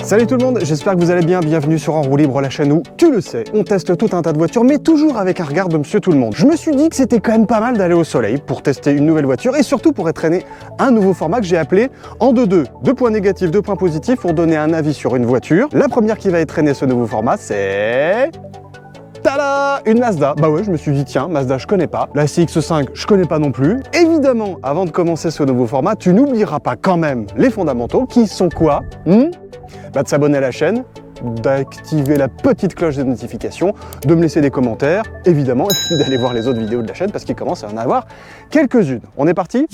Salut tout le monde, j'espère que vous allez bien, bienvenue sur En Roue Libre, la chaîne où, tu le sais, on teste tout un tas de voitures, mais toujours avec un regard de monsieur tout le monde. Je me suis dit que c'était quand même pas mal d'aller au soleil pour tester une nouvelle voiture et surtout pour entraîner un nouveau format que j'ai appelé En 2-2. 2 points négatifs, 2 points positifs pour donner un avis sur une voiture. La première qui va entraîner ce nouveau format, c'est... Tada! Une Mazda. Bah ouais, je me suis dit, tiens, Mazda, je connais pas. La CX-5, je connais pas non plus. Évidemment, avant de commencer ce nouveau format, tu n'oublieras pas quand même les fondamentaux, qui sont quoi? Bah de s'abonner à la chaîne, d'activer la petite cloche des notifications, de me laisser des commentaires, évidemment, et puis d'aller voir les autres vidéos de la chaîne, parce qu'il commence à en avoir quelques-unes. On est parti?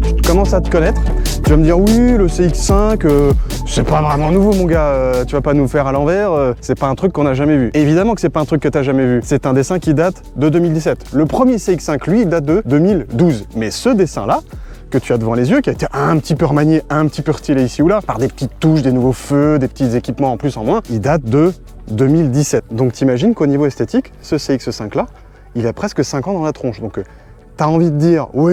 Je commence à te connaître. Tu vas me dire, oui, le CX-5, c'est pas vraiment nouveau, mon gars, tu vas pas nous faire à l'envers, c'est pas un truc qu'on a jamais vu. Évidemment que c'est pas un truc que t'as jamais vu, c'est un dessin qui date de 2017. Le premier CX-5, lui, date de 2012. Mais ce dessin-là, que tu as devant les yeux, qui a été un petit peu remanié, un petit peu stylé ici ou là, par des petites touches, des nouveaux feux, des petits équipements en plus en moins, il date de 2017. Donc t'imagines qu'au niveau esthétique, ce CX-5-là, il a presque 5 ans dans la tronche. Donc t'as envie de dire, oui,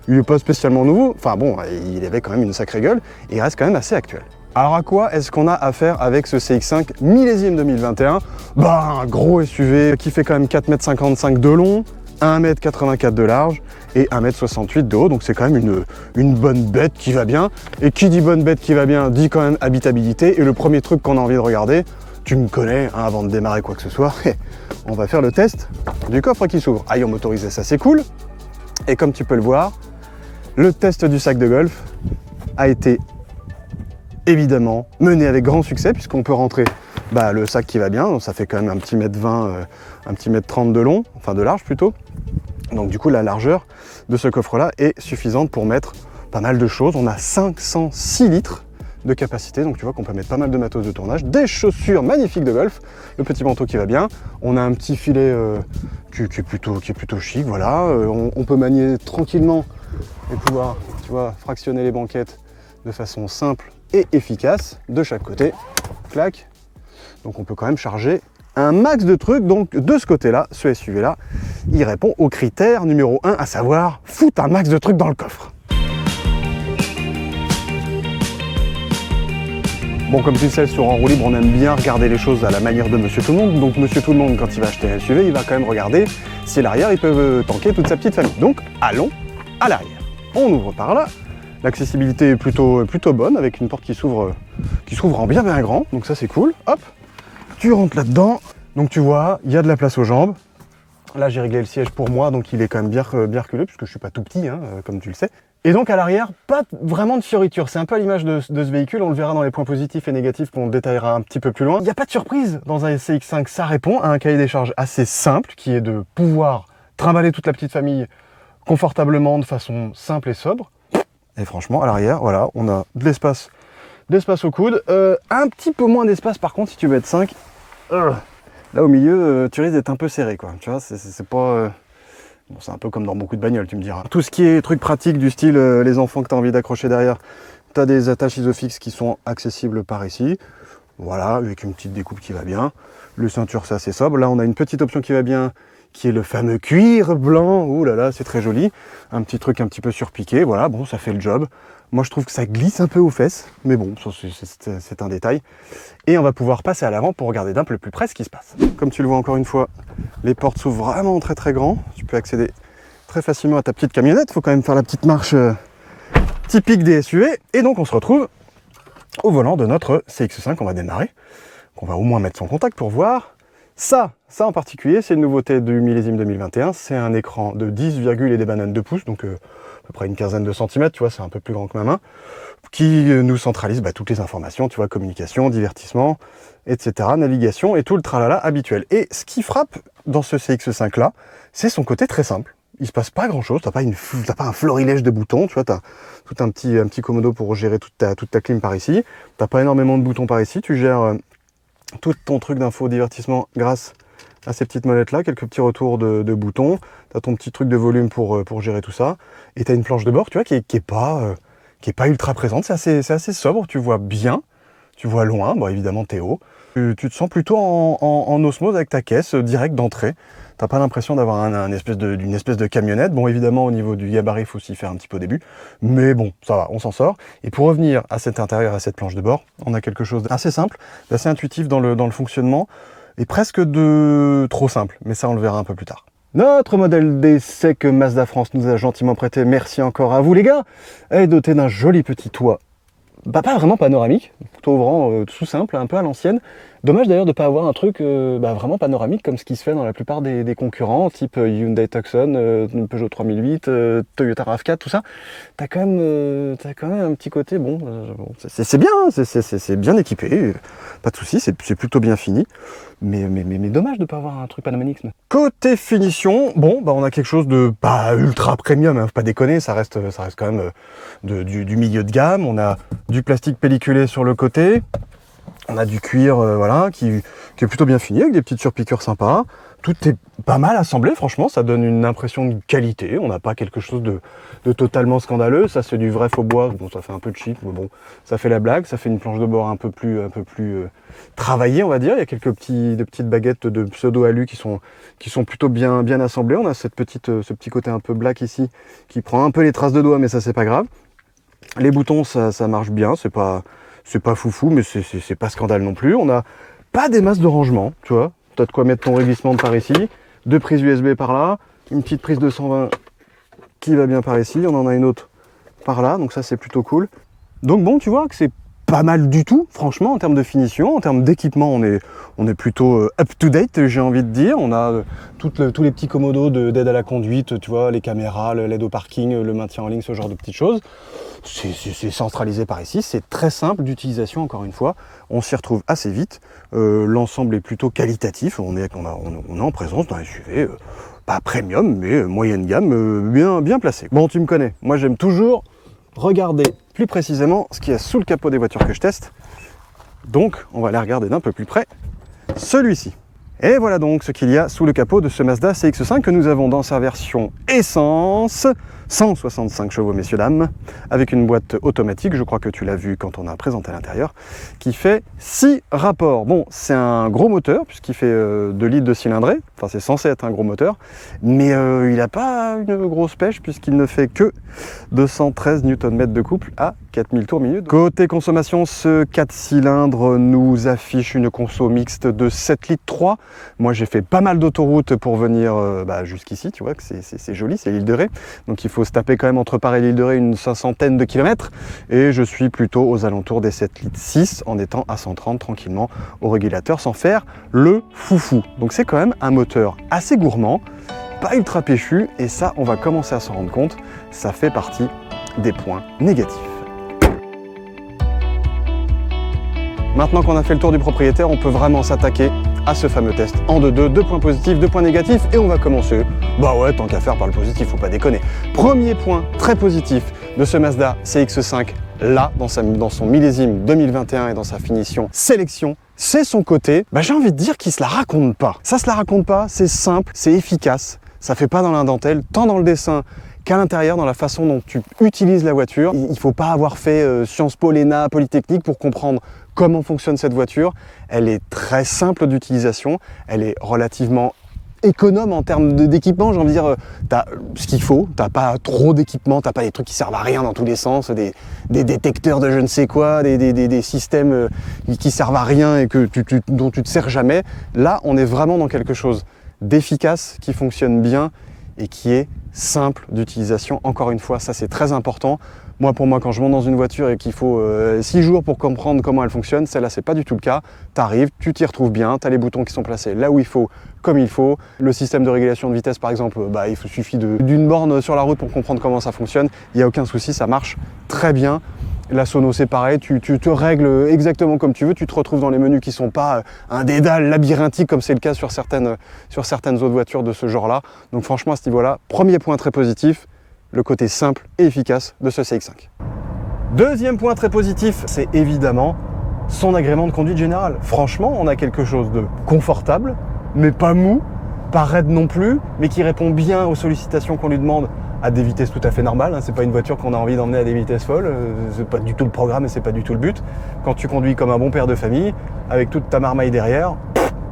il est pas spécialement nouveau. Enfin bon, il avait quand même une sacrée gueule, et il reste quand même assez actuel. Alors à quoi est-ce qu'on a affaire avec ce CX-5 millésime 2021? Bah un gros SUV qui fait quand même 4,55 m de long, 1,84 m de large et 1,68 m de haut, donc c'est quand même une bonne bête qui va bien. Et qui dit bonne bête qui va bien, dit quand même habitabilité. Et le premier truc qu'on a envie de regarder, tu me connais, hein, avant de démarrer quoi que ce soit, on va faire le test du coffre qui s'ouvre. Aïe, motorisé, ça c'est cool. Et comme tu peux le voir, le test du sac de golf a été évidemment mené avec grand succès, puisqu'on peut rentrer le sac qui va bien, donc ça fait quand même un petit mètre 20, un petit mètre 30 de long, enfin de large plutôt. Donc du coup la largeur de ce coffre là est suffisante pour mettre pas mal de choses. On a 506 litres de capacité, donc tu vois qu'on peut mettre pas mal de matos de tournage, des chaussures magnifiques de golf, le petit manteau qui va bien, on a un petit filet qui est plutôt chic, voilà, on peut manier tranquillement et pouvoir, tu vois, fractionner les banquettes de façon simple et efficace de chaque côté, clac. Donc on peut quand même charger un max de trucs. Donc de ce côté-là, ce SUV-là, il répond au critère numéro 1, à savoir foutre un max de trucs dans le coffre. Bon, comme tu le sais, sur En Roue Libre, on aime bien regarder les choses à la manière de Monsieur Tout le Monde. Donc Monsieur Tout le Monde, quand il va acheter un SUV, il va quand même regarder si l'arrière, il peut tanker toute sa petite famille. Donc allons à l'arrière. On ouvre par là. L'accessibilité est plutôt bonne, avec une porte qui s'ouvre en bien grand, donc ça c'est cool. Hop, tu rentres là-dedans, donc tu vois, il y a de la place aux jambes. Là j'ai réglé le siège pour moi, donc il est quand même bien reculé, puisque je suis pas tout petit, hein, comme tu le sais. Et donc à l'arrière, pas vraiment de fioriture, c'est un peu à l'image de ce véhicule, on le verra dans les points positifs et négatifs qu'on détaillera un petit peu plus loin. Il n'y a pas de surprise dans un CX-5, ça répond à un cahier des charges assez simple, qui est de pouvoir trimballer toute la petite famille confortablement, de façon simple et sobre. Et franchement, à l'arrière, voilà, on a de l'espace au coude. Un petit peu moins d'espace par contre si tu veux être 5. Là au milieu, tu risques d'être un peu serré, quoi. Tu vois, c'est pas... Bon, c'est un peu comme dans beaucoup de bagnoles, tu me diras. Tout ce qui est trucs pratiques du style les enfants que tu as envie d'accrocher derrière, tu as des attaches isofixes qui sont accessibles par ici. Voilà, avec une petite découpe qui va bien. Le ceinture, c'est assez sobre. Là, on a une petite option qui va bien, qui est le fameux cuir blanc. Ouh là là, c'est très joli. Un petit truc un petit peu surpiqué, voilà, bon, ça fait le job. Moi, je trouve que ça glisse un peu aux fesses, mais bon, c'est un détail. Et on va pouvoir passer à l'avant pour regarder d'un peu plus près ce qui se passe. Comme tu le vois encore une fois, les portes s'ouvrent vraiment très grand. Tu peux accéder très facilement à ta petite camionnette. Il faut quand même faire la petite marche typique des SUV. Et donc, on se retrouve au volant de notre CX-5. On va démarrer. On va au moins mettre son contact pour voir. Ça en particulier, c'est une nouveauté du millésime 2021. C'est un écran de 10, et des bananes de pouces, donc à peu près une quinzaine de centimètres, tu vois, c'est un peu plus grand que ma main, qui nous centralise toutes les informations, tu vois, communication, divertissement, etc., navigation et tout le tralala habituel. Et ce qui frappe dans ce CX-5 là, c'est son côté très simple. Il se passe pas grand chose, t'as pas un florilège de boutons, tu vois, t'as tout un petit commodo pour gérer toute ta clim par ici, t'as pas énormément de boutons par ici, tu gères tout ton truc d'info divertissement grâce à ces petites molettes là, quelques petits retours de boutons, tu as ton petit truc de volume pour gérer tout ça, et tu as une planche de bord, tu vois, qui est pas ultra présente, c'est assez sobre, tu vois bien, tu vois loin, bon évidemment t'es haut, tu te sens plutôt en osmose avec ta caisse direct d'entrée, t'as pas l'impression d'avoir d'une espèce de camionnette. Bon, évidemment, au niveau du gabarit, il faut s'y faire un petit peu au début, mais bon, ça va, on s'en sort. Et pour revenir à cet intérieur, à cette planche de bord, on a quelque chose d'assez simple, d'assez intuitif dans le fonctionnement, et presque de trop simple, mais ça, on le verra un peu plus tard. Notre modèle d'essai que Mazda France nous a gentiment prêté, merci encore à vous les gars, est doté d'un joli petit toit, pas vraiment panoramique, plutôt ouvrant, tout simple, un peu à l'ancienne. Dommage d'ailleurs de ne pas avoir un truc vraiment panoramique comme ce qui se fait dans la plupart des concurrents, type Hyundai Tucson, Peugeot 3008, Toyota RAV4, tout ça. T'as quand même un petit côté, c'est bien, c'est bien équipé, pas de soucis, c'est plutôt bien fini. Mais dommage de ne pas avoir un truc panoramique. Côté finition, on a quelque chose de pas ultra premium, hein, faut pas déconner, ça reste quand même du milieu de gamme. On a du plastique pelliculé sur le côté. On a du cuir qui est plutôt bien fini, avec des petites surpiqûres sympas. Tout est pas mal assemblé, franchement, ça donne une impression de qualité. On n'a pas quelque chose de totalement scandaleux. Ça, c'est du vrai faux bois. Bon, ça fait un peu cheap, mais bon, ça fait la blague. Ça fait une planche de bord un peu plus travaillée, on va dire. Il y a quelques petites baguettes de pseudo-alu qui sont plutôt bien assemblées. On a ce petit côté un peu black ici, qui prend un peu les traces de doigts, mais ça, c'est pas grave. Les boutons, ça marche bien. C'est pas foufou, mais c'est pas scandale non plus. On n'a pas des masses de rangement, tu vois. Tu as de quoi mettre ton réglissement par ici, 2 prises USB par là, une petite prise 220 qui va bien par ici, on en a une autre par là, donc ça c'est plutôt cool. Donc bon, tu vois que c'est pas mal du tout, franchement, en termes de finition, en termes d'équipement, on est plutôt up-to-date, j'ai envie de dire. On a tous les petits commodos d'aide à la conduite, tu vois, les caméras, l'aide au parking, le maintien en ligne, ce genre de petites choses. C'est centralisé par ici, c'est très simple d'utilisation, encore une fois. On s'y retrouve assez vite. L'ensemble est plutôt qualitatif. On est en présence d'un SUV, pas premium, mais moyenne gamme, bien placé. Bon, tu me connais, moi j'aime toujours regarder plus précisément ce qu'il y a sous le capot des voitures que je teste. Donc, on va aller regarder d'un peu plus près celui-ci. Et voilà donc ce qu'il y a sous le capot de ce Mazda CX-5 que nous avons dans sa version essence, 165 chevaux messieurs dames, avec une boîte automatique, je crois que tu l'as vu quand on a présenté l'intérieur, qui fait 6 rapports. Bon, c'est un gros moteur puisqu'il fait 2 litres de cylindrée, enfin c'est censé être un gros moteur, mais il n'a pas une grosse pêche puisqu'il ne fait que 213 Nm de couple à 4000 tours minute. Côté consommation, ce 4 cylindres nous affiche une conso mixte de 7 litres 3. Moi j'ai fait pas mal d'autoroutes pour venir jusqu'ici, tu vois que c'est joli, c'est l'île de Ré. Donc il faut se taper quand même entre Paris et l'île de Ré une 500aine de kilomètres. Et je suis plutôt aux alentours des 7 litres 6 en étant à 130 tranquillement au régulateur sans faire le foufou. Donc c'est quand même un moteur assez gourmand, pas ultra péchu, et ça on va commencer à s'en rendre compte, ça fait partie des points négatifs. Maintenant qu'on a fait le tour du propriétaire, on peut vraiment s'attaquer à ce fameux test en 2 points positifs, 2 points négatifs, et on va commencer, tant qu'à faire par le positif, faut pas déconner. Premier point très positif de ce Mazda CX-5, là, dans son millésime 2021 et dans sa finition sélection, c'est son côté, j'ai envie de dire qu'il se la raconte pas. Ça se la raconte pas, c'est simple, c'est efficace, ça fait pas dans la dentelle, tant dans le dessin qu'à l'intérieur, dans la façon dont tu utilises la voiture. Il ne faut pas avoir fait Sciences Po, l'ENA, Polytechnique pour comprendre comment fonctionne cette voiture. Elle est très simple d'utilisation, elle est relativement économe en termes d'équipement, j'ai envie de dire, t'as ce qu'il faut, t'as pas trop d'équipement, t'as pas des trucs qui servent à rien dans tous les sens, des détecteurs de je ne sais quoi, des systèmes qui servent à rien et dont tu te sers jamais. Là, on est vraiment dans quelque chose d'efficace, qui fonctionne bien et qui est simple d'utilisation. Encore une fois, ça c'est très important. Pour moi, quand je monte dans une voiture et qu'il faut 6 jours pour comprendre comment elle fonctionne, celle-là, c'est pas du tout le cas. Tu arrives, tu t'y retrouves bien, tu as les boutons qui sont placés là où il faut, comme il faut. Le système de régulation de vitesse, par exemple, il suffit d'une borne sur la route pour comprendre comment ça fonctionne. Il n'y a aucun souci, ça marche très bien. La sono, c'est pareil, tu te règles exactement comme tu veux, tu te retrouves dans les menus qui ne sont pas un dédale labyrinthique comme c'est le cas sur certaines autres voitures de ce genre-là. Donc franchement, à ce niveau-là, premier point très positif, le côté simple et efficace de ce CX-5. Deuxième point très positif, c'est évidemment son agrément de conduite générale. Franchement, on a quelque chose de confortable, mais pas mou, pas raide non plus, mais qui répond bien aux sollicitations qu'on lui demande à des vitesses tout à fait normales. C'est pas une voiture qu'on a envie d'emmener à des vitesses folles, c'est pas du tout le programme et c'est pas du tout le but. Quand tu conduis comme un bon père de famille, avec toute ta marmaille derrière,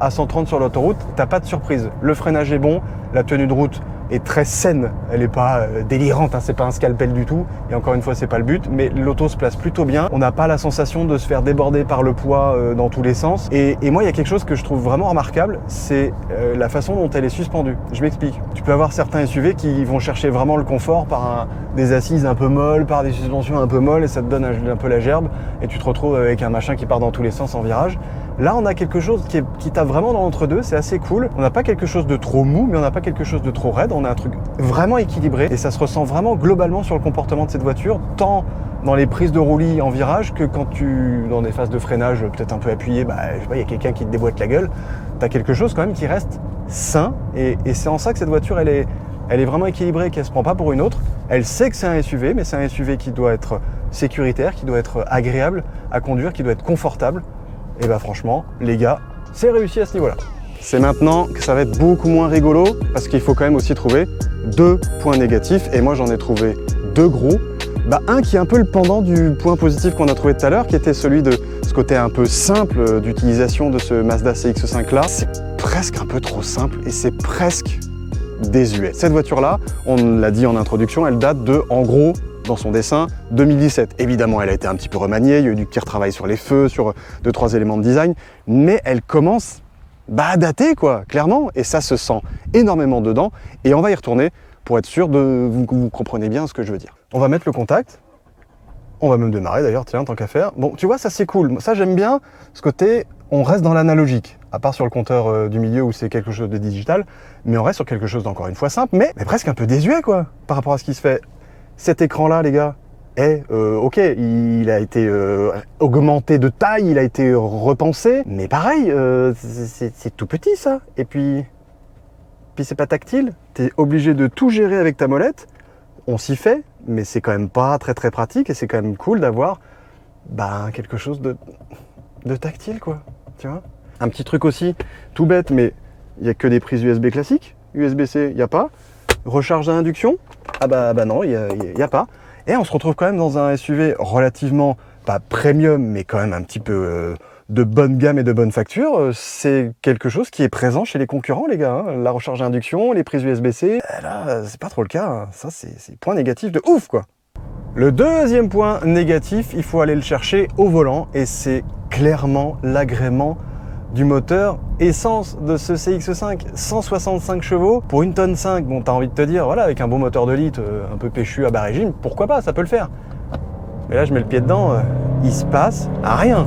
à 130 sur l'autoroute, t'as pas de surprise. Le freinage est bon, la tenue de route est très saine, elle n'est pas délirante, hein, c'est pas un scalpel du tout, et encore une fois c'est pas le but, mais l'auto se place plutôt bien, on n'a pas la sensation de se faire déborder par le poids dans tous les sens, et moi il y a quelque chose que je trouve vraiment remarquable, c'est la façon dont elle est suspendue. Je m'explique, tu peux avoir certains SUV qui vont chercher vraiment le confort par des assises un peu molles, par des suspensions un peu molles, et ça te donne un peu la gerbe, et tu te retrouves avec un machin qui part dans tous les sens en virage. Là, on a quelque chose qui tape vraiment dans l'entre-deux, c'est assez cool. On n'a pas quelque chose de trop mou, mais on n'a pas quelque chose de trop raide. On a un truc vraiment équilibré et ça se ressent vraiment globalement sur le comportement de cette voiture, tant dans les prises de roulis en virage que quand dans des phases de freinage peut-être un peu appuyées, je sais pas, il y a quelqu'un qui te déboîte la gueule. Tu as quelque chose quand même qui reste sain et c'est en ça que cette voiture, elle est vraiment équilibrée, qu'elle se prend pas pour une autre. Elle sait que c'est un SUV, mais c'est un SUV qui doit être sécuritaire, qui doit être agréable à conduire, qui doit être confortable. Et bah franchement, les gars, c'est réussi à ce niveau-là. C'est maintenant que ça va être beaucoup moins rigolo, parce qu'il faut quand même aussi trouver 2 points négatifs, et moi j'en ai trouvé 2 gros. Un qui est un peu le pendant du point positif qu'on a trouvé tout à l'heure, qui était celui de ce côté un peu simple d'utilisation de ce Mazda CX-5 là. C'est presque un peu trop simple, et c'est presque désuet. Cette voiture-là, on l'a dit en introduction, elle date de, en gros, dans son dessin, 2017. Évidemment, elle a été un petit peu remaniée, il y a eu du petit retravail sur les feux, sur 2-3 éléments de design, mais elle commence à dater, quoi, clairement, et ça se sent énormément dedans, et on va y retourner pour être sûr que vous comprenez bien ce que je veux dire. On va mettre le contact, on va même démarrer d'ailleurs, tiens, tant qu'à faire. Bon, tu vois, ça c'est cool, ça j'aime bien, ce côté, on reste dans l'analogique, à part sur le compteur du milieu où c'est quelque chose de digital, mais on reste sur quelque chose d'encore une fois simple, mais presque un peu désuet, quoi, par rapport à ce qui se fait. Cet écran-là, les gars, ok, il a été augmenté de taille, il a été repensé, mais pareil, c'est tout petit ça. Et puis c'est pas tactile, t'es obligé de tout gérer avec ta molette. On s'y fait, mais c'est quand même pas très très pratique et c'est quand même cool d'avoir quelque chose de tactile, quoi, tu vois. Un petit truc aussi, tout bête, mais il n'y a que des prises USB classiques, USB-C, il n'y a pas. Recharge à induction, non, il n'y a pas. Et on se retrouve quand même dans un SUV relativement, pas premium, mais quand même un petit peu de bonne gamme et de bonne facture. C'est quelque chose qui est présent chez les concurrents, les gars. Hein. La recharge à induction, les prises USB-C, là, c'est pas trop le cas. Hein. Ça, c'est point négatif de ouf, quoi. Le deuxième point négatif, il faut aller le chercher au volant, et c'est clairement l'agrément du moteur essence de ce CX-5, 165 chevaux pour 1,5 tonne. Bon, t'as envie de te dire, voilà, avec un bon moteur de litre, un peu péchu à bas régime, pourquoi pas, ça peut le faire. Mais là, je mets le pied dedans, il se passe rien.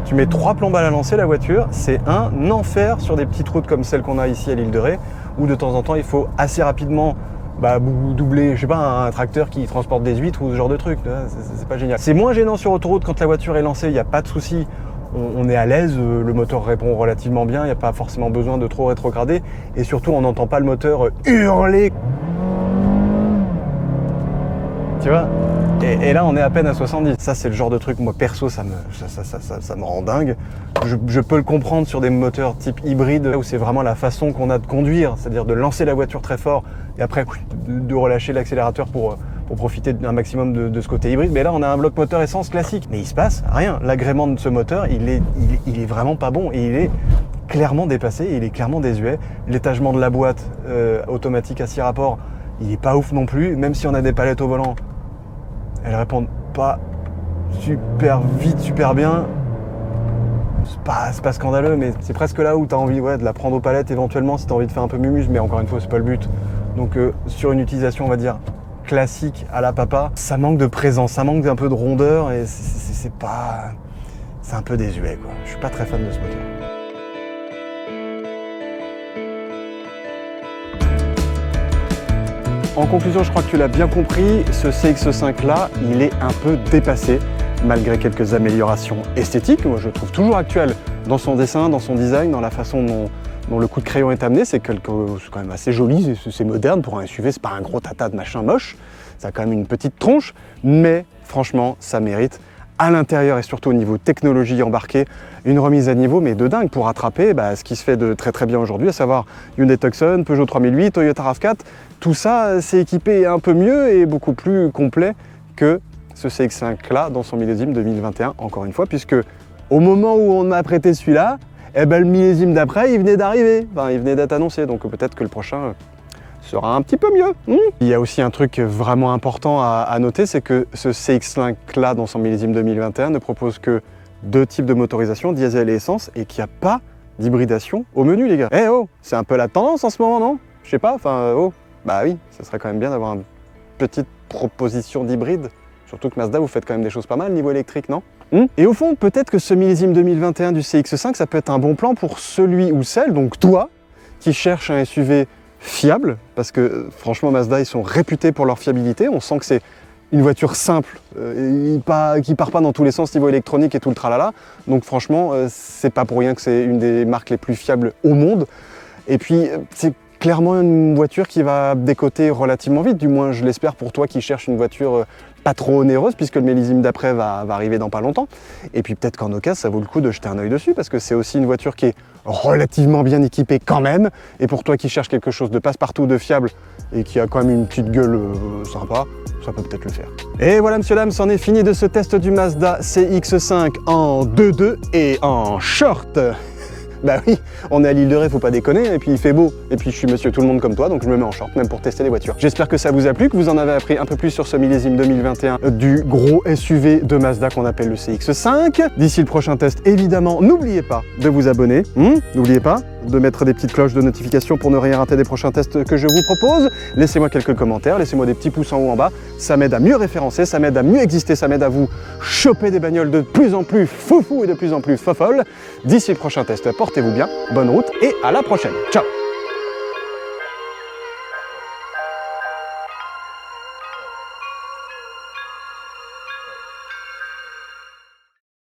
Tu mets 3 plombes à la lancée, la voiture, c'est un enfer sur des petites routes comme celle qu'on a ici à l'île de Ré, où de temps en temps, il faut assez rapidement doubler, je sais pas, un tracteur qui transporte des huîtres ou ce genre de truc. C'est pas génial. C'est moins gênant sur autoroute quand la voiture est lancée, il n'y a pas de souci. On est à l'aise, le moteur répond relativement bien, il n'y a pas forcément besoin de trop rétrograder, et surtout on n'entend pas le moteur hurler. Tu vois, et là on est à peine à 70. Ça c'est le genre de truc, moi perso, ça me rend dingue. Je peux le comprendre sur des moteurs type hybride, où c'est vraiment la façon qu'on a de conduire, c'est-à-dire de lancer la voiture très fort, et après de relâcher l'accélérateur pour profiter d'un maximum de ce côté hybride. Mais là, on a un bloc moteur essence classique. Mais il se passe rien. L'agrément de ce moteur, il est vraiment pas bon. Et il est clairement dépassé, il est clairement désuet. L'étagement de la boîte automatique à 6 rapports, il est pas ouf non plus. Même si on a des palettes au volant, elles répondent pas super vite, super bien. C'est pas scandaleux, mais c'est presque là où tu as envie de la prendre aux palettes éventuellement si tu as envie de faire un peu mumuse. Mais encore une fois, c'est pas le but. Donc sur une utilisation, on va dire, classique à la papa, ça manque de présence, ça manque d'un peu de rondeur, et c'est un peu désuet, quoi. Je suis pas très fan de ce moteur. En conclusion, je crois que tu l'as bien compris, ce CX-5 là, il est un peu dépassé, malgré quelques améliorations esthétiques. Moi, je le trouve toujours actuel dans son dessin, dans son design, dans la façon dont le coup de crayon est amené. C'est quand même assez joli, c'est moderne pour un SUV, c'est pas un gros tata de machin moche, ça a quand même une petite tronche, mais franchement, ça mérite, à l'intérieur et surtout au niveau technologie embarquée, une remise à niveau, mais de dingue, pour rattraper ce qui se fait de très très bien aujourd'hui, à savoir Hyundai Tucson, Peugeot 3008, Toyota RAV4, tout ça, c'est équipé un peu mieux et beaucoup plus complet que ce CX-5 là dans son millésime 2021, encore une fois, puisque au moment où on a prêté celui-là, eh ben le millésime d'après, il venait d'arriver, enfin il venait d'être annoncé, donc peut-être que le prochain sera un petit peu mieux. Il y a aussi un truc vraiment important à noter, c'est que ce CX5 là, dans son millésime 2021, ne propose que 2 types de motorisation, diesel et essence, et qu'il n'y a pas d'hybridation au menu, les gars. Eh oh, c'est un peu la tendance en ce moment, non? Je sais pas, enfin, oh, bah oui, ça serait quand même bien d'avoir une petite proposition d'hybride. Surtout que Mazda, vous faites quand même des choses pas mal niveau électrique, non? Et au fond, peut-être que ce millésime 2021 du CX5, ça peut être un bon plan pour celui ou celle, donc toi, qui cherche un SUV fiable, parce que franchement, Mazda, ils sont réputés pour leur fiabilité. On sent que c'est une voiture simple, qui part pas dans tous les sens niveau électronique et tout le tralala. Donc franchement, c'est pas pour rien que c'est une des marques les plus fiables au monde. Et puis, c'est clairement une voiture qui va décoter relativement vite, du moins je l'espère pour toi qui cherches une voiture pas trop onéreuse, puisque le millésime d'après va arriver dans pas longtemps. Et puis peut-être qu'en occasion, ça vaut le coup de jeter un œil dessus, parce que c'est aussi une voiture qui est relativement bien équipée quand même. Et pour toi qui cherches quelque chose de passe-partout, de fiable, et qui a quand même une petite gueule sympa, ça peut peut-être le faire. Et voilà, monsieur, dame, c'en est fini de ce test du Mazda CX5 en 2.2 et en short. Bah oui, on est à l'île de Ré, faut pas déconner, et puis il fait beau, et puis je suis monsieur tout le monde comme toi, donc je me mets en short, même pour tester les voitures. J'espère que ça vous a plu, que vous en avez appris un peu plus sur ce millésime 2021 du gros SUV de Mazda qu'on appelle le CX5. D'ici le prochain test, évidemment, n'oubliez pas de vous abonner, n'oubliez pas de mettre des petites cloches de notification pour ne rien rater des prochains tests que je vous propose. Laissez-moi quelques commentaires, laissez-moi des petits pouces en haut en bas, ça m'aide à mieux référencer, ça m'aide à mieux exister, ça m'aide à vous choper des bagnoles de plus en plus foufou et de plus en plus fofolles. D'ici le prochain test, portez-vous bien, bonne route et à la prochaine. Ciao!